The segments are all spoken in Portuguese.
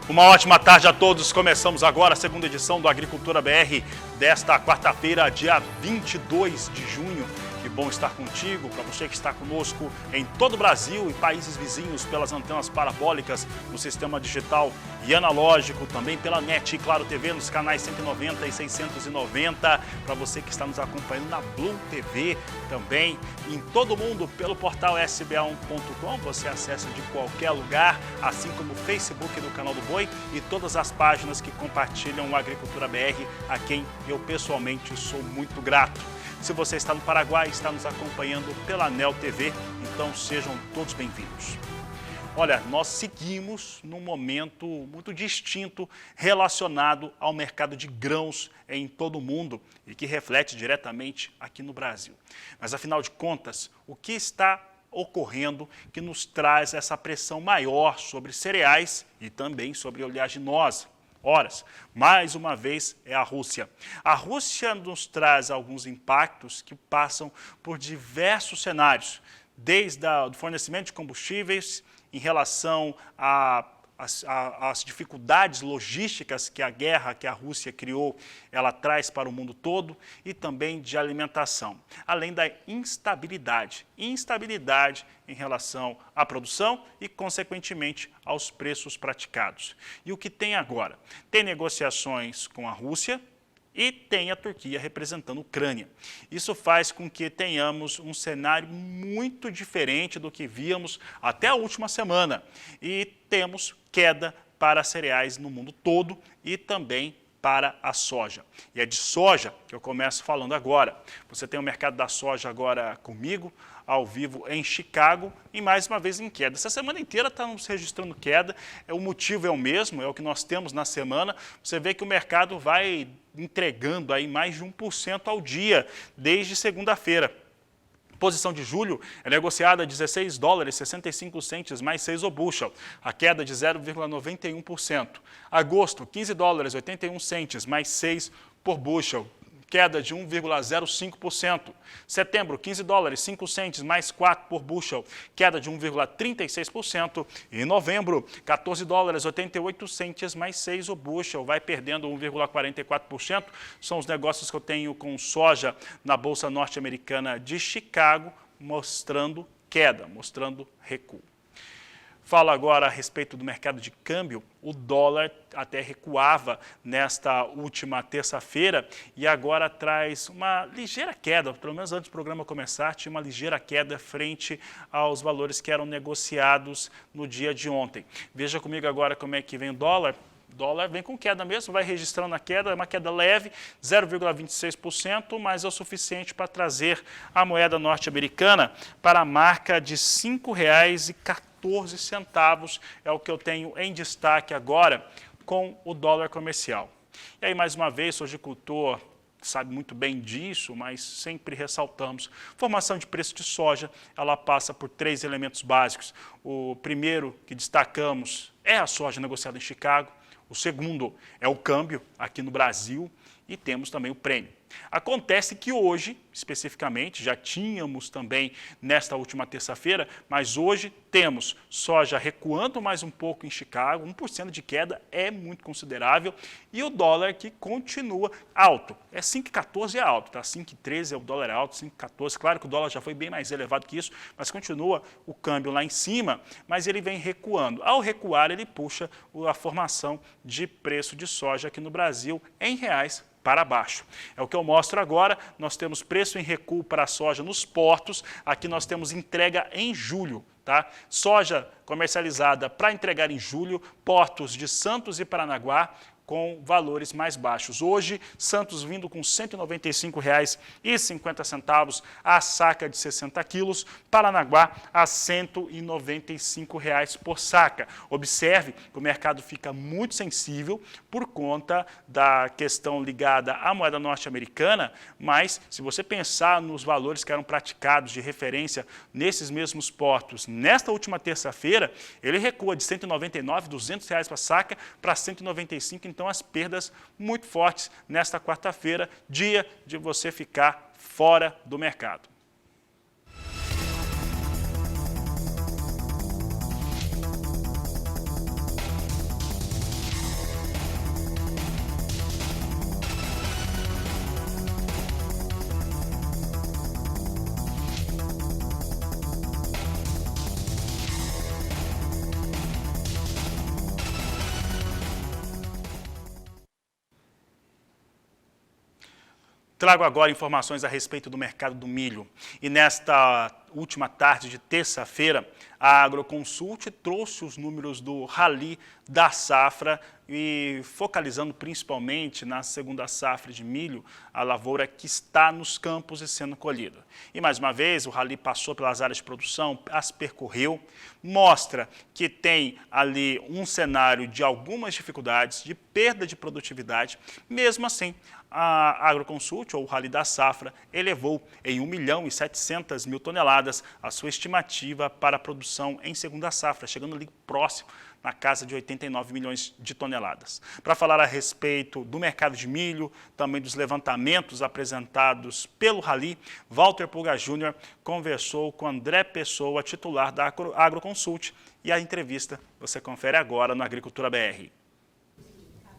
Uma ótima tarde a todos. Começamos agora a segunda edição do Agricultura BR desta quarta-feira, dia 22 de junho. Que bom estar contigo, para você que está conosco em todo o Brasil e países vizinhos pelas antenas parabólicas no sistema digital e analógico, também pela NET e Claro TV nos canais 190 e 690, para você que está nos acompanhando na Blue TV também, em todo mundo pelo portal sba1.com, você acessa de qualquer lugar, assim como o Facebook do Canal do Boi e todas as páginas que compartilham o Agricultura BR, a quem eu pessoalmente sou muito grato. Se você está no Paraguai, está nos acompanhando pela Nel TV, então sejam todos bem-vindos. Olha, nós seguimos num momento muito distinto relacionado ao mercado de grãos em todo o mundo e que reflete diretamente aqui no Brasil. Mas, afinal de contas, o que está ocorrendo que nos traz essa pressão maior sobre cereais e também sobre oleaginosa? Horas, mais uma vez, é a Rússia. A Rússia nos traz alguns impactos que passam por diversos cenários, desde o fornecimento de combustíveis, em relação às dificuldades logísticas que a guerra que a Rússia criou, ela traz para o mundo todo, e também de alimentação, além da instabilidade em relação à produção e, consequentemente, aos preços praticados. E o que tem agora? Tem negociações com a Rússia e tem a Turquia representando a Ucrânia. Isso faz com que tenhamos um cenário muito diferente do que víamos até a última semana. E temos queda para cereais no mundo todo e também para a soja. E é de soja que eu começo falando agora. Você tem o mercado da soja agora comigo, ao vivo em Chicago, e mais uma vez em queda. Essa semana inteira estamos registrando queda, o motivo é o mesmo, é o que nós temos na semana. Você vê que o mercado vai entregando aí mais de 1% ao dia, desde segunda-feira. Posição de julho é negociada a $16,65 mais 6 o bushel, a queda de 0,91%. Agosto, $15,81 mais 6 por bushel, queda de 1,05%. Setembro, $15,05 mais 4 por bushel, queda de 1,36%. E novembro, $14,88 mais 6 o bushel, vai perdendo 1,44%. São os negócios que eu tenho com soja na Bolsa Norte-Americana de Chicago, mostrando queda, mostrando recuo. Falo agora a respeito do mercado de câmbio. O dólar até recuava nesta última terça-feira e agora traz uma ligeira queda, pelo menos antes do programa começar, tinha uma ligeira queda frente aos valores que eram negociados no dia de ontem. Veja comigo agora como é que vem o dólar. O dólar vem com queda mesmo, vai registrando a queda, é uma queda leve, 0,26%, mas é o suficiente para trazer a moeda norte-americana para a marca de R$ 5,14, é o que eu tenho em destaque agora com o dólar comercial. E aí, mais uma vez, o agricultor sabe muito bem disso, mas sempre ressaltamos. Formação de preço de soja, ela passa por 3 elementos básicos. O primeiro que destacamos é a soja negociada em Chicago. O segundo é o câmbio aqui no Brasil e temos também o prêmio. Acontece que hoje, especificamente, já tínhamos também nesta última terça-feira, mas hoje temos soja recuando mais um pouco em Chicago, 1% de queda é muito considerável, e o dólar que continua alto. É 5,14 é alto, tá? 5,13 é o dólar alto, 5,14. Claro que o dólar já foi bem mais elevado que isso, mas continua o câmbio lá em cima, mas ele vem recuando. Ao recuar, ele puxa a formação de preço de soja aqui no Brasil em reais para baixo. É o que eu mostro agora. Nós temos preço em recuo para a soja nos portos. Aqui nós temos entrega em julho. Tá? Soja comercializada para entregar em julho, portos de Santos e Paranaguá com valores mais baixos. Hoje, Santos vindo com R$ 195,50 a saca de 60 quilos, Paranaguá a R$ 195 por saca. Observe que o mercado fica muito sensível por conta da questão ligada à moeda norte-americana, mas se você pensar nos valores que eram praticados de referência nesses mesmos portos, nesta última terça-feira, ele recua de R$ 199, R$ 200 para saca para R$ 195, então as perdas muito fortes nesta quarta-feira, dia de você ficar fora do mercado. Trago agora informações a respeito do mercado do milho. E nesta última tarde de terça-feira, a Agroconsult trouxe os números do Rally da safra e focalizando principalmente na segunda safra de milho, a lavoura que está nos campos e sendo colhida. E mais uma vez, o Rally passou pelas áreas de produção, as percorreu, mostra que tem ali um cenário de algumas dificuldades, de perda de produtividade. Mesmo assim, a Agroconsult, ou o Rally da Safra, elevou em 1.700.000 toneladas a sua estimativa para a produção em segunda safra, chegando ali próximo, na casa de 89 milhões de toneladas. Para falar a respeito do mercado de milho, também dos levantamentos apresentados pelo Rally, Walter Pulga Júnior conversou com André Pessoa, titular da Agroconsult, e a entrevista você confere agora no Agricultura BR.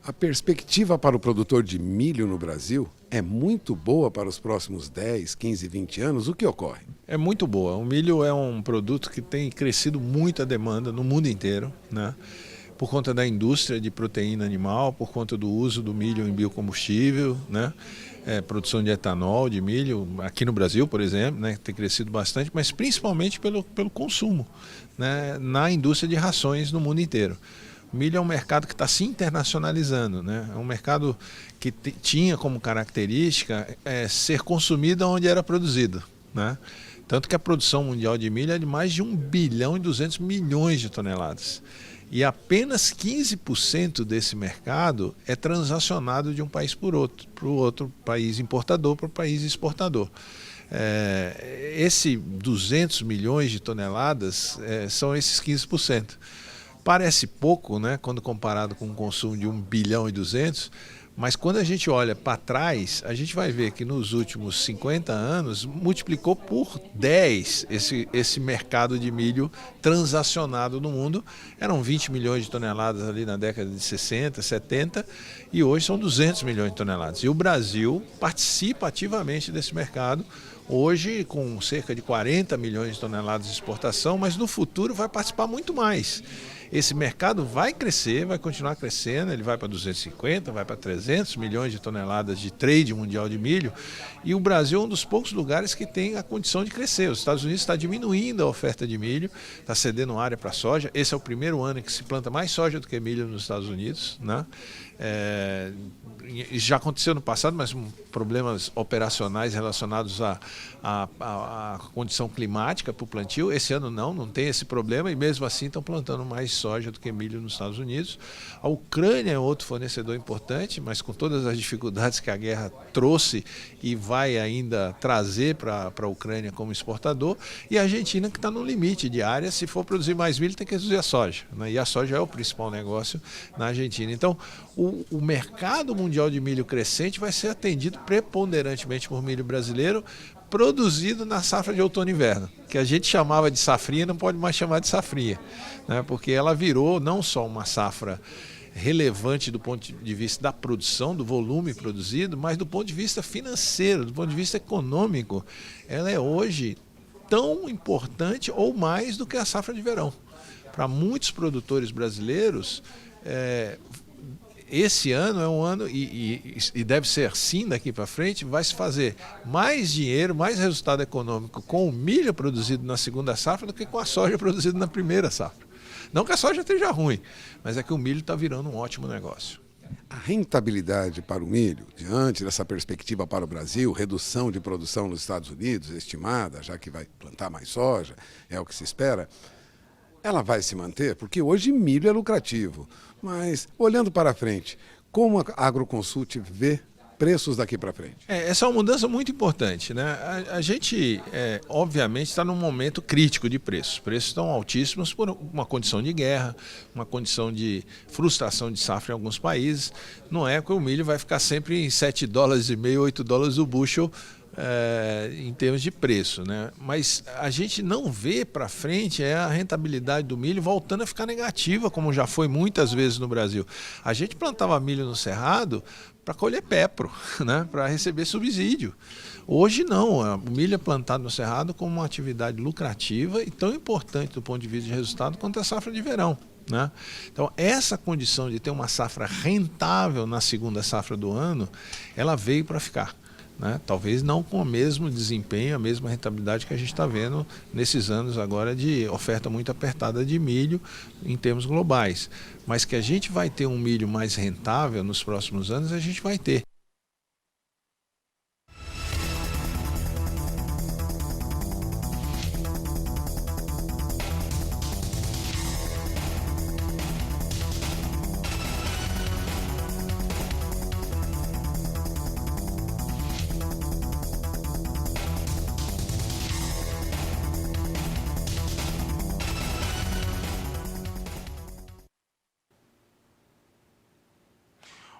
A perspectiva para o produtor de milho no Brasil é muito boa para os próximos 10, 15, 20 anos. O que ocorre? É muito boa. O milho é um produto que tem crescido muito a demanda no mundo inteiro, né? Por conta da indústria de proteína animal, por conta do uso do milho em biocombustível, né? Produção de etanol, de milho, aqui no Brasil, por exemplo, né? Tem crescido bastante, mas principalmente pelo consumo, né? Na indústria de rações no mundo inteiro. O milho é um mercado que está se internacionalizando, né? É um mercado que tinha como característica ser consumido onde era produzido, né? Tanto que a produção mundial de milho é de mais de 1,2 bilhão de toneladas. E apenas 15% desse mercado é transacionado de um país para o outro país importador para o país exportador. Esse 200 milhões de toneladas são esses 15%. Parece pouco, né, quando comparado com o consumo de 1,2 bilhão, mas quando a gente olha para trás, a gente vai ver que nos últimos 50 anos multiplicou por 10 esse mercado de milho transacionado no mundo. Eram 20 milhões de toneladas ali na década de 60, 70 e hoje são 200 milhões de toneladas. E o Brasil participa ativamente desse mercado, hoje com cerca de 40 milhões de toneladas de exportação, mas no futuro vai participar muito mais. Esse mercado vai crescer, vai continuar crescendo, ele vai para 250, vai para 300 milhões de toneladas de trade mundial de milho, e o Brasil é um dos poucos lugares que tem a condição de crescer. Os Estados Unidos está diminuindo a oferta de milho, está cedendo área para soja. Esse é o primeiro ano em que se planta mais soja do que milho nos Estados Unidos, né? Isso já aconteceu no passado, mas com problemas operacionais relacionados à condição climática para o plantio. Esse ano não tem esse problema e mesmo assim estão plantando mais soja do que milho nos Estados Unidos. A Ucrânia é outro fornecedor importante, mas com todas as dificuldades que a guerra trouxe e vai ainda trazer para a Ucrânia como exportador. E a Argentina, que está no limite de área, se for produzir mais milho tem que reduzir a soja, né? E a soja é o principal negócio na Argentina. Então, o mercado mundial de milho crescente vai ser atendido preponderantemente por milho brasileiro, produzido na safra de outono e inverno, que a gente chamava de safrinha, não pode mais chamar de safrinha, né? Porque ela virou não só uma safra relevante do ponto de vista da produção, do volume produzido, mas do ponto de vista financeiro, do ponto de vista econômico, ela é hoje tão importante ou mais do que a safra de verão. Para muitos produtores brasileiros, esse ano é um ano, e deve ser assim daqui para frente, vai se fazer mais dinheiro, mais resultado econômico com o milho produzido na segunda safra do que com a soja produzida na primeira safra. Não que a soja esteja ruim, mas é que o milho está virando um ótimo negócio. A rentabilidade para o milho, diante dessa perspectiva para o Brasil, redução de produção nos Estados Unidos, estimada, já que vai plantar mais soja, é o que se espera, ela vai se manter? Porque hoje milho é lucrativo. Mas, olhando para frente, como a Agroconsult vê preços daqui para frente? Essa é uma mudança muito importante, né? A gente, obviamente, está num momento crítico de preços. Os preços estão altíssimos por uma condição de guerra, uma condição de frustração de safra em alguns países. Não é que o milho vai ficar sempre em $7,5, $8 o bushel, em termos de preço, né? Mas a gente não vê para frente a rentabilidade do milho voltando a ficar negativa, como já foi muitas vezes no Brasil. A gente plantava milho no cerrado para colher pepro, né? Para receber subsídio. Hoje não, o milho é plantado no cerrado como uma atividade lucrativa e tão importante do ponto de vista de resultado quanto a safra de verão, né? Então essa condição de ter uma safra rentável na segunda safra do ano, ela veio para ficar. né? Talvez não com o mesmo desempenho, a mesma rentabilidade que a gente está vendo nesses anos agora de oferta muito apertada de milho em termos globais. Mas que a gente vai ter um milho mais rentável nos próximos anos, a gente vai ter.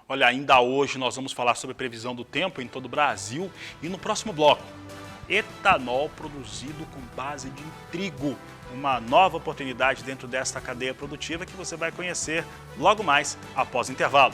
Olha, ainda hoje nós vamos falar sobre previsão do tempo em todo o Brasil e no próximo bloco, etanol produzido com base de trigo. Uma nova oportunidade dentro desta cadeia produtiva que você vai conhecer logo mais após o intervalo.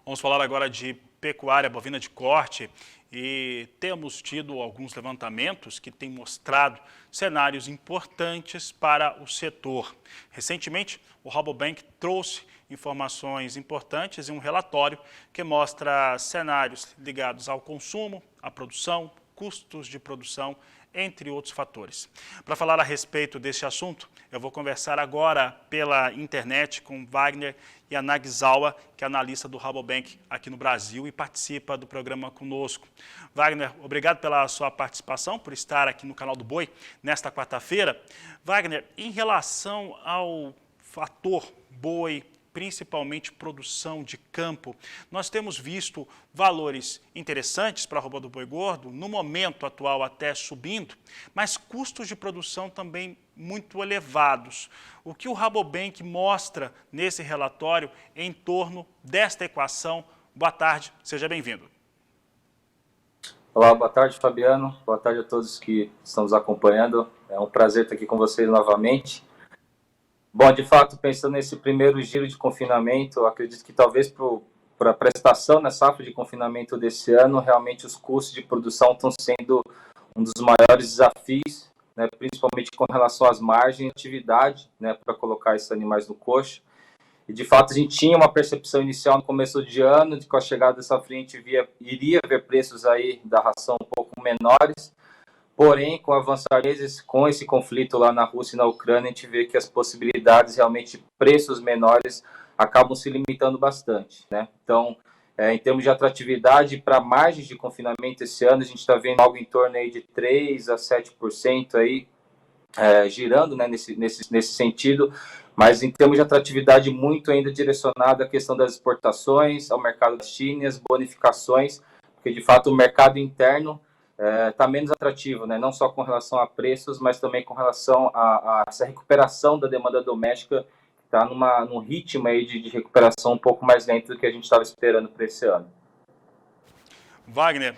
Vamos falar agora de pecuária bovina de corte e temos tido alguns levantamentos que têm mostrado cenários importantes para o setor. Recentemente, o Rabobank trouxe informações importantes em um relatório que mostra cenários ligados ao consumo, à produção, custos de produção, entre outros fatores. Para falar a respeito desse assunto, eu vou conversar agora pela internet com Wagner Yanagisawa, que é analista do Rabobank aqui no Brasil e participa do programa conosco. Wagner, obrigado pela sua participação, por estar aqui no canal do Boi nesta quarta-feira. Wagner, em relação ao fator boi, principalmente produção de campo, nós temos visto valores interessantes para a arroba do boi gordo, no momento atual até subindo, mas custos de produção também muito elevados. O que o Rabobank mostra nesse relatório em torno desta equação? Boa tarde, seja bem-vindo. Olá, boa tarde, Fabiano. Boa tarde a todos que estão nos acompanhando. É um prazer estar aqui com vocês novamente. Bom, de fato, pensando nesse primeiro giro de confinamento, eu acredito que talvez para a prestação na safra de confinamento desse ano, realmente os custos de produção estão sendo um dos maiores desafios, né, principalmente com relação às margens e atividade, né, para colocar esses animais no coxo. E, de fato, a gente tinha uma percepção inicial no começo de ano, de que com a chegada dessa frente iria ver preços aí da ração um pouco menores. Porém, com o avançar com esse conflito lá na Rússia e na Ucrânia, a gente vê que as possibilidades realmente de preços menores acabam se limitando bastante, né? Então, em termos de atratividade para margens de confinamento esse ano, a gente está vendo algo em torno aí de 3% a 7% aí, girando, né, nesse sentido, mas em termos de atratividade muito ainda direcionada à questão das exportações, ao mercado da China, as bonificações, porque de fato o mercado interno está menos atrativo, né? Não só com relação a preços, mas também com relação a essa recuperação da demanda doméstica, que está num ritmo aí de recuperação um pouco mais lento do que a gente estava esperando para esse ano. Wagner,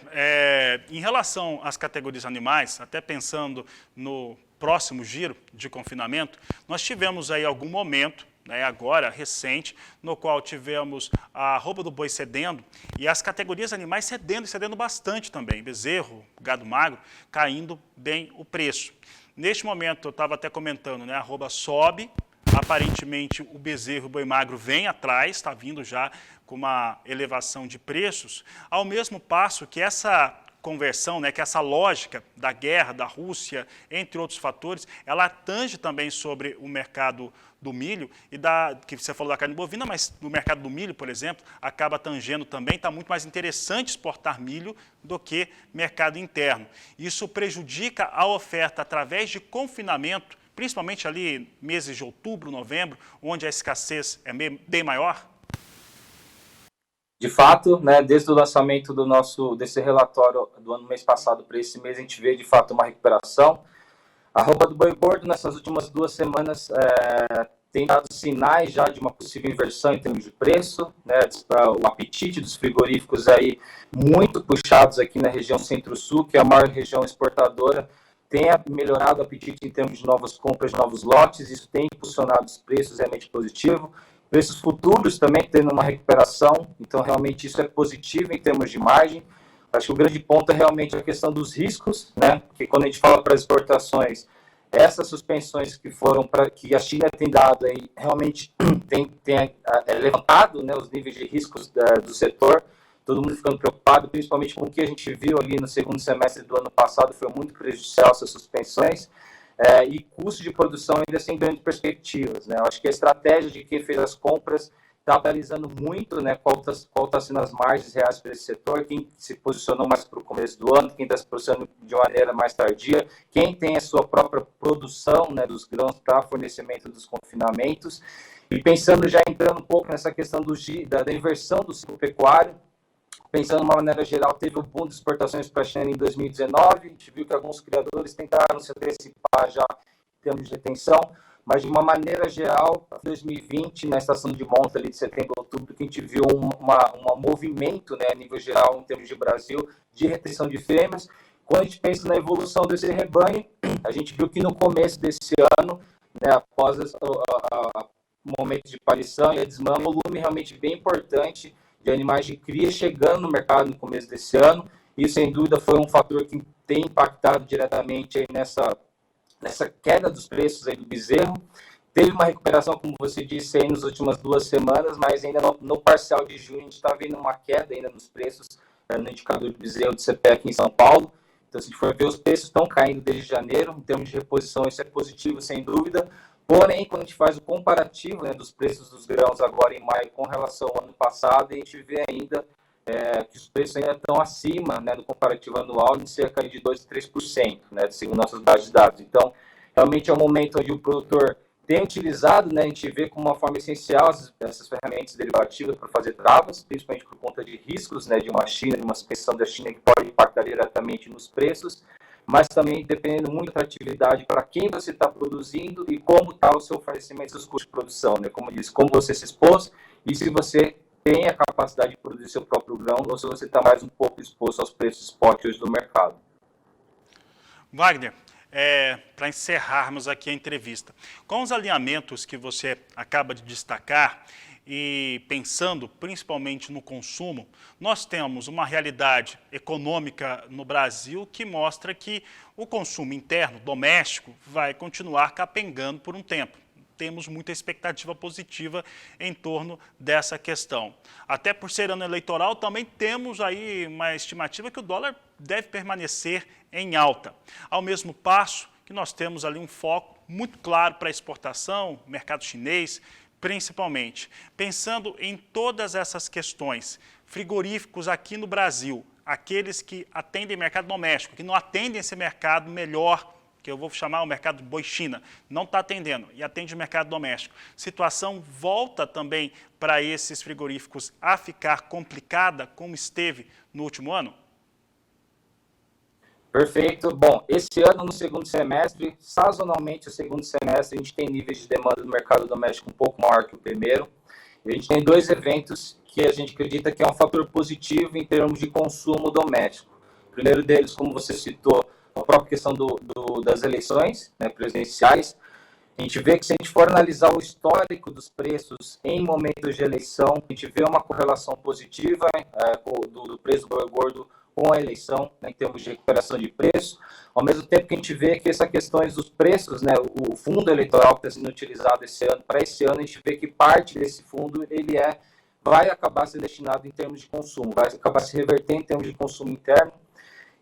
em relação às categorias animais, até pensando no próximo giro de confinamento, nós tivemos aí algum momento, né, agora, recente, no qual tivemos a arroba do boi cedendo e as categorias animais cedendo, e cedendo bastante também, bezerro, gado magro, caindo bem o preço. Neste momento, eu estava até comentando, né, a arroba sobe, aparentemente o bezerro, o boi magro vem atrás, está vindo já com uma elevação de preços, ao mesmo passo que essa conversão, né, que essa lógica da guerra, da Rússia, entre outros fatores, ela tange também sobre o mercado do milho e que você falou da carne bovina, mas no mercado do milho, por exemplo, acaba tangendo também, está muito mais interessante exportar milho do que mercado interno. Isso prejudica a oferta através de confinamento, principalmente ali meses de outubro, novembro, onde a escassez é bem maior? De fato, né, desde o lançamento desse relatório do mês passado para esse mês, a gente vê de fato uma recuperação. A arroba do boi gordo nessas últimas 2 semanas tem dado sinais já de uma possível inversão em termos de preço, né, o apetite dos frigoríficos aí muito puxados aqui na região Centro-Sul, que é a maior região exportadora, tem melhorado o apetite em termos de novas compras, de novos lotes, isso tem impulsionado os preços, realmente positivo. Preços futuros também tendo uma recuperação, então realmente isso é positivo em termos de margem. Acho que o grande ponto é realmente a questão dos riscos, né? Porque quando a gente fala para as exportações, essas suspensões que a China tem dado aí, realmente tem levantado, né, os níveis de riscos do setor. todo mundo ficando preocupado, principalmente com o que a gente viu ali no segundo semestre do ano passado, foi muito prejudicial essas suspensões, e custo de produção ainda sem grandes perspectivas, né? Eu acho que a estratégia de quem fez as compras está analisando muito, né, qual tá sendo as margens reais para esse setor, quem se posicionou mais para o começo do ano, quem está se posicionando de uma maneira mais tardia, quem tem a sua própria produção, né, dos grãos para fornecimento dos confinamentos, e pensando já entrando um pouco nessa questão da inversão do ciclo pecuário, pensando de uma maneira geral, teve o boom de exportações para a China em 2019, a gente viu que alguns criadores tentaram se antecipar já em termos de retenção, mas de uma maneira geral, em 2020, na estação de monta ali de setembro a outubro, que a gente viu um movimento, né, a nível geral, em termos de Brasil, de retenção de fêmeas. Quando a gente pensa na evolução desse rebanho, a gente viu que no começo desse ano, né, após o momento de parição e a desmama, um volume realmente bem importante de animais de cria chegando no mercado no começo desse ano. Isso, sem dúvida, foi um fator que tem impactado diretamente aí nessa queda dos preços aí do bezerro. Teve uma recuperação, como você disse, aí nas últimas 2 semanas, mas ainda no parcial de junho a gente está vendo uma queda ainda nos preços no indicador de bezerro do CPE aqui em São Paulo. Então, se a gente for ver, os preços estão caindo desde janeiro, em termos de reposição, isso é positivo, sem dúvida. Porém, quando a gente faz o comparativo, né, dos preços dos grãos agora em maio com relação ao ano passado, a gente vê ainda que os preços ainda estão acima, né, do comparativo anual, em cerca de 2% a 3%, né, segundo nossas bases de dados. Então, realmente é um momento onde o produtor tem utilizado, né, a gente vê como uma forma essencial essas ferramentas derivativas para fazer travas, principalmente por conta de riscos, né, de uma suspensão da China que pode impactar diretamente nos preços, mas também dependendo muito da atividade para quem você está produzindo e como está o seu fornecimento, seus custos de produção, né? Como eu disse, como você se expôs e se você tem a capacidade de produzir seu próprio grão ou se você está mais um pouco exposto aos preços spot hoje do mercado. Wagner, para encerrarmos aqui a entrevista, com os alinhamentos que você acaba de destacar e pensando principalmente no consumo, nós temos uma realidade econômica no Brasil que mostra que o consumo interno, doméstico, vai continuar capengando por um tempo. Temos muita expectativa positiva em torno dessa questão. Até por ser ano eleitoral, também temos aí uma estimativa que o dólar deve permanecer em alta. Ao mesmo passo que nós temos ali um foco muito claro para a exportação, mercado chinês, principalmente. Pensando em todas essas questões, frigoríficos aqui no Brasil, aqueles que atendem mercado doméstico, que não atendem esse mercado melhor, que eu vou chamar o mercado boi China, não está atendendo e atende o mercado doméstico. Situação volta também para esses frigoríficos a ficar complicada, como esteve no último ano? Perfeito. Bom, esse ano, no segundo semestre, sazonalmente, o segundo semestre, a gente tem níveis de demanda do mercado doméstico um pouco maior que o primeiro. A gente tem 2 eventos que a gente acredita que é um fator positivo em termos de consumo doméstico. O primeiro deles, como você citou, a própria questão das eleições, né, presidenciais. A gente vê que se a gente for analisar o histórico dos preços em momentos de eleição, a gente vê uma correlação positiva do preço do boi gordo com a eleição, né, em termos de recuperação de preço, ao mesmo tempo que a gente vê que essas questões dos preços, né, o fundo eleitoral que está sendo utilizado para esse ano, a gente vê que parte desse fundo vai acabar sendo destinado em termos de consumo, vai acabar se revertendo em termos de consumo interno.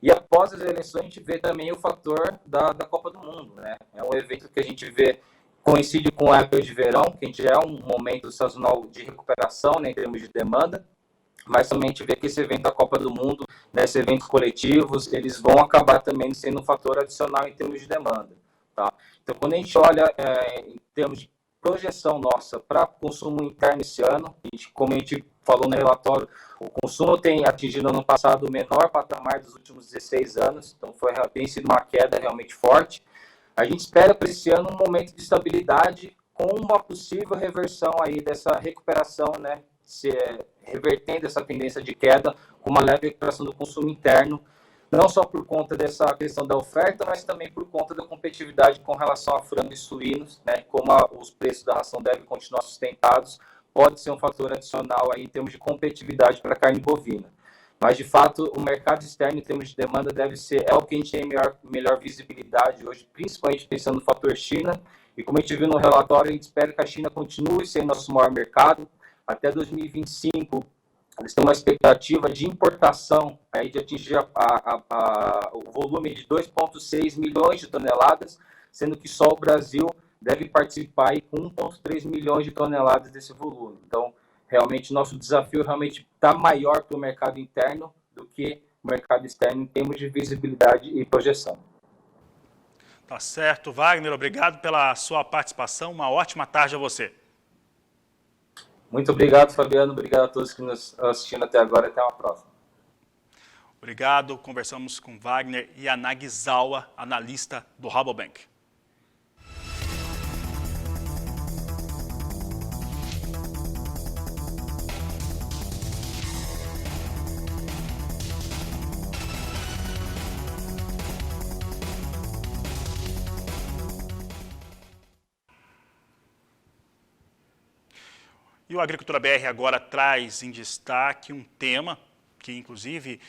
E após as eleições, a gente vê também o fator da Copa do Mundo, né? É um evento que a gente vê coincide com a época de verão, que a gente é um momento sazonal de recuperação, né, em termos de demanda, mas também a gente vê que esse evento da Copa do Mundo, né, esses eventos coletivos, eles vão acabar também sendo um fator adicional em termos de demanda, tá? Então, quando a gente olha em termos de projeção nossa para consumo interno esse ano, como a gente falou no relatório, o consumo tem atingido no passado o menor patamar dos últimos 16 anos, então tem sido uma queda realmente forte. A gente espera para esse ano um momento de estabilidade com uma possível reversão aí dessa recuperação, né, revertendo essa tendência de queda com uma leve recuperação do consumo interno, não só por conta dessa questão da oferta, mas também por conta da competitividade com relação a frango e suínos, né, como os preços da ração devem continuar sustentados, pode ser um fator adicional aí em termos de competitividade para a carne bovina. Mas, de fato, o mercado externo, em termos de demanda, é o que a gente tem melhor visibilidade hoje, principalmente pensando no fator China. E como a gente viu no relatório, a gente espera que a China continue sendo nosso maior mercado. Até 2025, eles têm uma expectativa de importação aí de atingir o volume de 2,6 milhões de toneladas, sendo que só o Brasil deve participar aí com 1,3 milhões de toneladas desse volume. Então, realmente, nosso desafio realmente está maior para o mercado interno do que o mercado externo em termos de visibilidade e projeção. Tá certo, Wagner, obrigado pela sua participação, uma ótima tarde a você. Muito obrigado, Fabiano, obrigado a todos que nos assistindo até agora, até uma próxima. Obrigado, conversamos com Wagner Yanagisawa, analista do Rabobank. E o Agricultura BR agora traz em destaque um tema que, inclusive,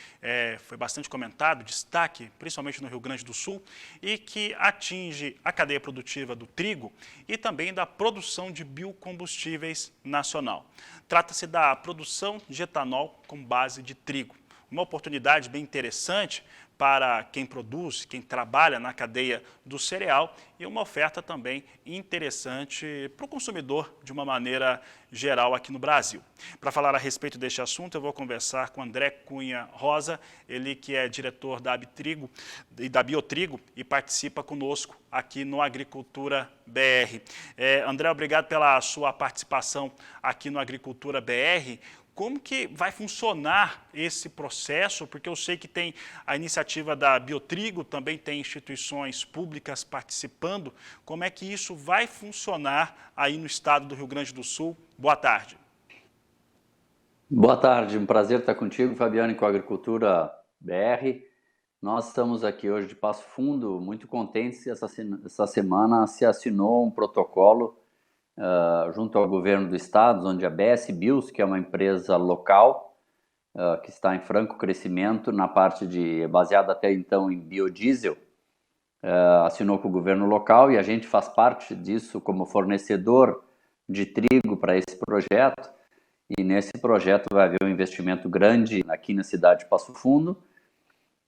foi bastante comentado, destaque principalmente no Rio Grande do Sul, e que atinge a cadeia produtiva do trigo e também da produção de biocombustíveis nacional. Trata-se da produção de etanol com base de trigo. Uma oportunidade bem interessante para quem produz, quem trabalha na cadeia do cereal e uma oferta também interessante para o consumidor de uma maneira geral aqui no Brasil. Para falar a respeito deste assunto, eu vou conversar com André Cunha Rosa, ele que é diretor da Biotrigo e participa conosco aqui no Agricultura BR. André, obrigado pela sua participação aqui no Agricultura BR. Como que vai funcionar esse processo? Porque eu sei que tem a iniciativa da Biotrigo, também tem instituições públicas participando. Como é que isso vai funcionar aí no estado do Rio Grande do Sul? Boa tarde. Boa tarde, um prazer estar contigo, Fabiano, com a Agricultura BR. Nós estamos aqui hoje de Passo Fundo, muito contentes. Essa semana se assinou um protocolo junto ao governo do estado, onde a BS Bios, que é uma empresa local, que está em franco crescimento na parte baseada até então em biodiesel, assinou com o governo local e a gente faz parte disso como fornecedor de trigo para esse projeto. E nesse projeto vai haver um investimento grande aqui na cidade de Passo Fundo,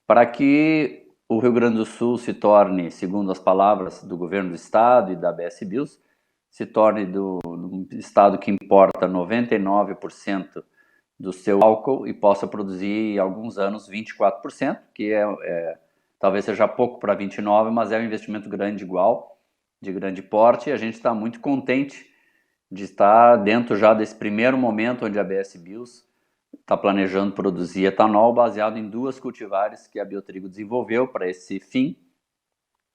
para que o Rio Grande do Sul se torne, segundo as palavras do governo do estado e da BS Bios, se torne um estado que importa 99% do seu álcool e possa produzir, em alguns anos, 24%, que talvez seja pouco para 29%, mas é um investimento grande igual, de grande porte, e a gente está muito contente de estar dentro já desse primeiro momento onde a BS Bios está planejando produzir etanol baseado em 2 cultivares que a Biotrigo desenvolveu para esse fim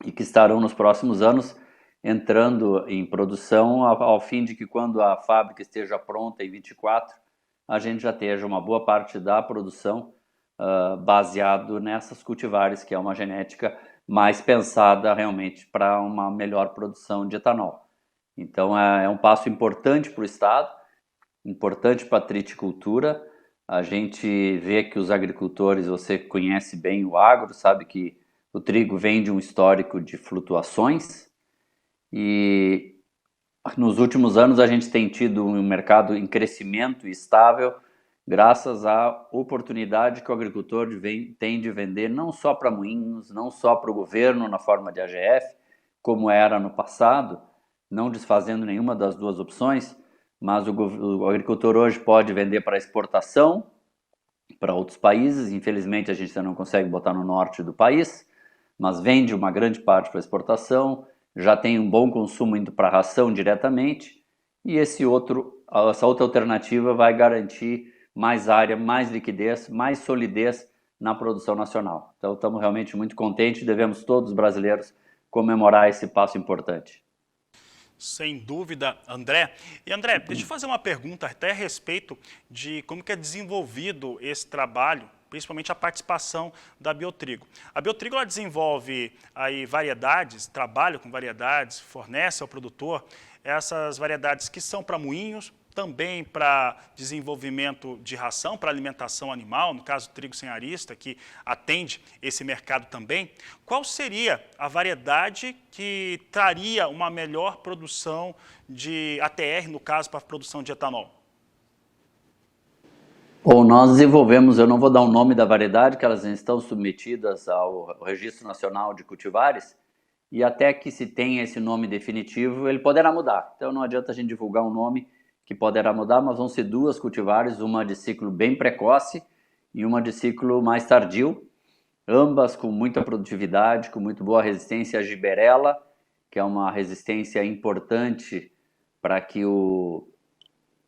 e que estarão nos próximos anos entrando em produção ao fim de que quando a fábrica esteja pronta em 24, a gente já esteja uma boa parte da produção baseado nessas cultivares, que é uma genética mais pensada realmente para uma melhor produção de etanol. Então é um passo importante para o estado, importante para a triticultura. A gente vê que os agricultores, você conhece bem o agro, sabe que o trigo vem de um histórico de flutuações, e nos últimos anos a gente tem tido um mercado em crescimento estável graças à oportunidade que o agricultor tem de vender não só para moinhos, não só para o governo na forma de AGF, como era no passado, não desfazendo nenhuma das 2 opções, mas o agricultor hoje pode vender para exportação para outros países. Infelizmente a gente ainda não consegue botar no norte do país, mas vende uma grande parte para exportação, já tem um bom consumo indo para a ração diretamente, e essa outra alternativa vai garantir mais área, mais liquidez, mais solidez na produção nacional. Então estamos realmente muito contentes, devemos todos brasileiros comemorar esse passo importante. Sem dúvida, André. E André, deixa eu fazer uma pergunta até a respeito de como que é desenvolvido esse trabalho, principalmente a participação da Biotrigo. A Biotrigo ela desenvolve aí variedades, trabalha com variedades, fornece ao produtor essas variedades que são para moinhos, também para desenvolvimento de ração, para alimentação animal, no caso trigo sem arista, que atende esse mercado também. Qual seria a variedade que traria uma melhor produção de ATR, no caso, para a produção de etanol? Bom, nós desenvolvemos, eu não vou dar o nome da variedade, que elas estão submetidas ao Registro Nacional de Cultivares, e até que se tenha esse nome definitivo, ele poderá mudar. Então não adianta a gente divulgar um nome que poderá mudar, mas vão ser 2 cultivares, uma de ciclo bem precoce e uma de ciclo mais tardio, ambas com muita produtividade, com muito boa resistência à giberela, que é uma resistência importante para que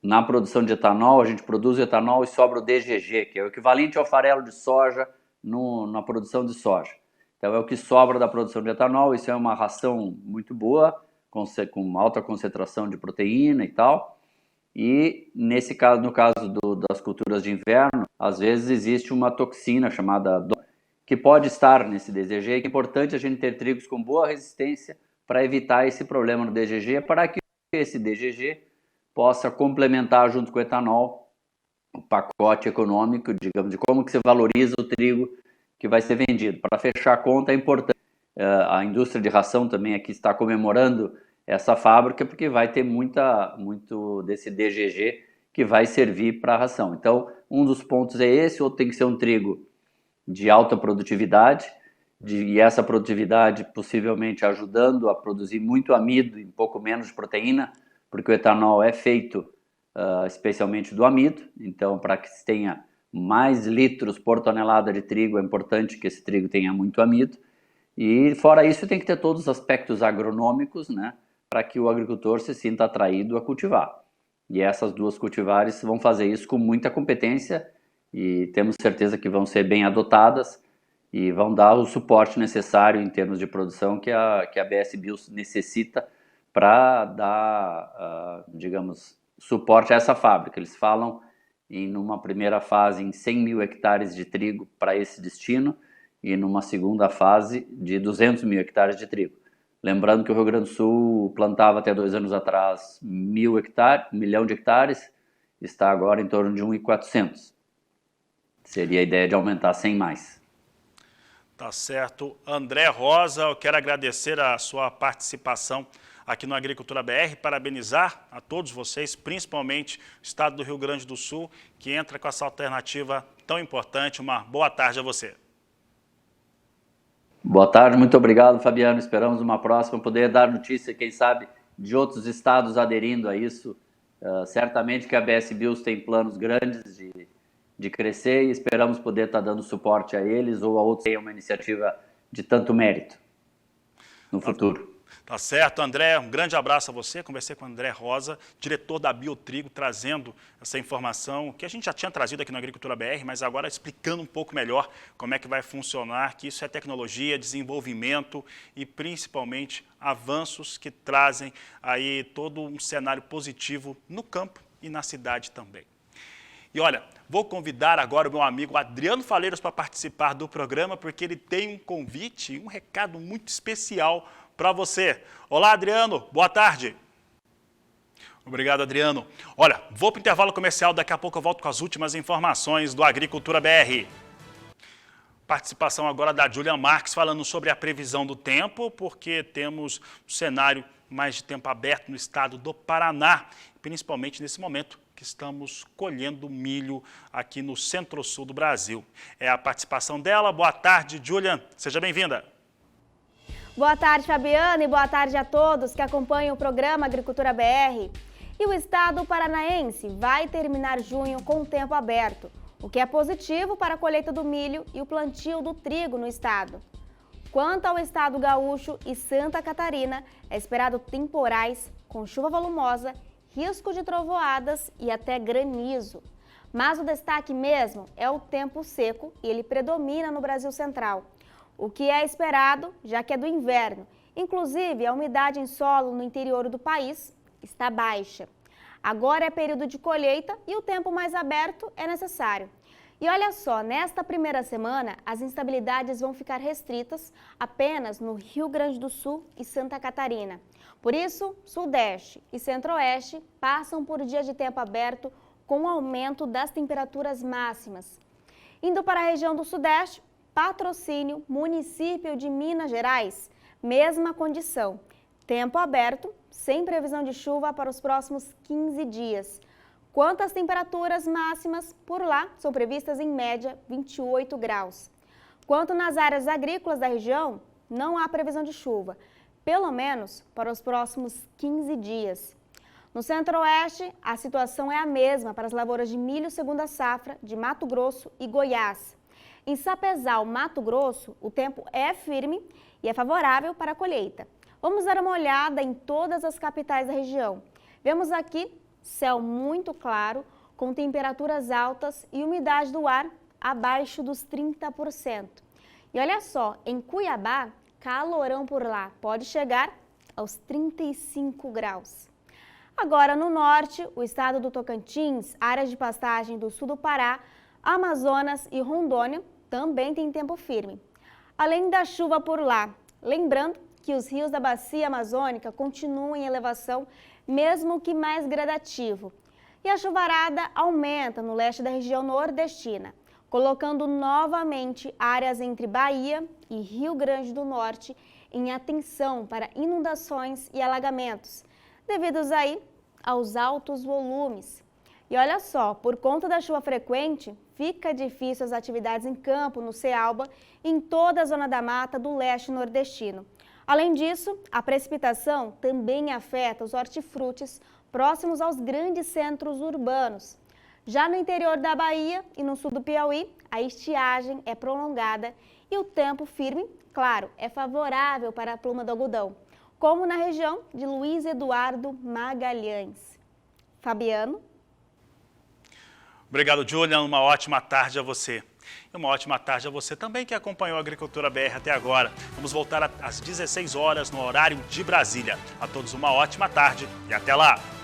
na produção de etanol, a gente produz o etanol e sobra o DGG, que é o equivalente ao farelo de soja na produção de soja. Então é o que sobra da produção de etanol, isso é uma ração muito boa, com alta concentração de proteína e tal. E nesse caso, no caso das culturas de inverno, às vezes existe uma toxina chamada que pode estar nesse DGG, e é importante a gente ter trigos com boa resistência para evitar esse problema no DGG, para que esse DGG possa complementar junto com o etanol o pacote econômico, digamos, de como que se valoriza o trigo que vai ser vendido. Para fechar a conta é importante. A indústria de ração também aqui está comemorando essa fábrica, porque vai ter muito desse DGG que vai servir para a ração. Então, um dos pontos é esse, outro tem que ser um trigo de alta produtividade, e essa produtividade possivelmente ajudando a produzir muito amido e um pouco menos de proteína, porque o etanol é feito especialmente do amido. Então, para que se tenha mais litros por tonelada de trigo, é importante que esse trigo tenha muito amido. E fora isso, tem que ter todos os aspectos agronômicos, né, para que o agricultor se sinta atraído a cultivar. E essas 2 cultivares vão fazer isso com muita competência, e temos certeza que vão ser bem adotadas e vão dar o suporte necessário em termos de produção que a BS Bio necessita para dar, digamos, suporte a essa fábrica. Eles falam numa primeira fase em 100 mil hectares de trigo para esse destino, e numa segunda fase de 200 mil hectares de trigo. Lembrando que o Rio Grande do Sul plantava até 2 anos atrás 1 milhão de hectares, está agora em torno de 1.400. Seria a ideia de aumentar 100 mais. Tá certo. André Rosa, eu quero agradecer a sua participação aqui no Agricultura BR, parabenizar a todos vocês, principalmente o estado do Rio Grande do Sul, que entra com essa alternativa tão importante. Uma boa tarde a você. Boa tarde, muito obrigado, Fabiano. Esperamos uma próxima poder dar notícia, quem sabe, de outros estados aderindo a isso. Certamente que a BS Bios tem planos grandes de crescer, e esperamos poder estar dando suporte a eles ou a outros que tenham uma iniciativa de tanto mérito no futuro. Tá certo, André, um grande abraço a você. Conversei com o André Rosa, diretor da Biotrigo, trazendo essa informação que a gente já tinha trazido aqui no Agricultura BR, mas agora explicando um pouco melhor como é que vai funcionar, que isso é tecnologia, desenvolvimento e principalmente avanços que trazem aí todo um cenário positivo no campo e na cidade também. E olha, vou convidar agora o meu amigo Adriano Faleiros para participar do programa, porque ele tem um convite, um recado muito especial para você. Olá, Adriano, boa tarde. Obrigado, Adriano. Olha, vou para o intervalo comercial, daqui a pouco eu volto com as últimas informações do Agricultura BR. Participação agora da Julian Marques, falando sobre a previsão do tempo, porque temos um cenário mais de tempo aberto no estado do Paraná, principalmente nesse momento que estamos colhendo milho aqui no centro-sul do Brasil. É a participação dela. Boa tarde, Julian. Seja bem-vinda. Boa tarde, Fabiana, e boa tarde a todos que acompanham o programa Agricultura BR. E o estado paranaense vai terminar junho com o tempo aberto, o que é positivo para a colheita do milho e o plantio do trigo no estado. Quanto ao estado gaúcho e Santa Catarina, é esperado temporais com chuva volumosa, risco de trovoadas e até granizo. Mas o destaque mesmo é o tempo seco, e ele predomina no Brasil Central. O que é esperado, já que é do inverno. Inclusive, a umidade em solo no interior do país está baixa. Agora é período de colheita e o tempo mais aberto é necessário. E olha só, nesta primeira semana, as instabilidades vão ficar restritas apenas no Rio Grande do Sul e Santa Catarina. Por isso, Sudeste e Centro-Oeste passam por dias de tempo aberto com o aumento das temperaturas máximas. Indo para a região do Sudeste, Patrocínio, município de Minas Gerais, mesma condição. Tempo aberto, sem previsão de chuva para os próximos 15 dias. Quanto às temperaturas máximas, por lá são previstas em média 28 graus. Quanto nas áreas agrícolas da região, não há previsão de chuva, pelo menos para os próximos 15 dias. No Centro-Oeste, a situação é a mesma para as lavouras de milho segunda safra de Mato Grosso e Goiás. Em Sapezal, Mato Grosso, o tempo é firme e é favorável para a colheita. Vamos dar uma olhada em todas as capitais da região. Vemos aqui céu muito claro, com temperaturas altas e umidade do ar abaixo dos 30%. E olha só, em Cuiabá, calorão por lá, pode chegar aos 35 graus. Agora, no norte, o estado do Tocantins, áreas de pastagem do sul do Pará, Amazonas e Rondônia também tem tempo firme. Além da chuva por lá, lembrando que os rios da bacia amazônica continuam em elevação, mesmo que mais gradativo. E a chuvarada aumenta no leste da região nordestina, colocando novamente áreas entre Bahia e Rio Grande do Norte em atenção para inundações e alagamentos, devidos aí aos altos volumes. E olha só, por conta da chuva frequente, fica difícil as atividades em campo, no Cealba, em toda a zona da mata do leste nordestino. Além disso, a precipitação também afeta os hortifrutis próximos aos grandes centros urbanos. Já no interior da Bahia e no sul do Piauí, a estiagem é prolongada e o tempo firme, claro, é favorável para a pluma do algodão, como na região de Luiz Eduardo Magalhães. Fabiano? Obrigado, Julian. Uma ótima tarde a você. E uma ótima tarde a você também que acompanhou a Agricultura BR até agora. Vamos voltar às 16 horas no horário de Brasília. A todos uma ótima tarde e até lá!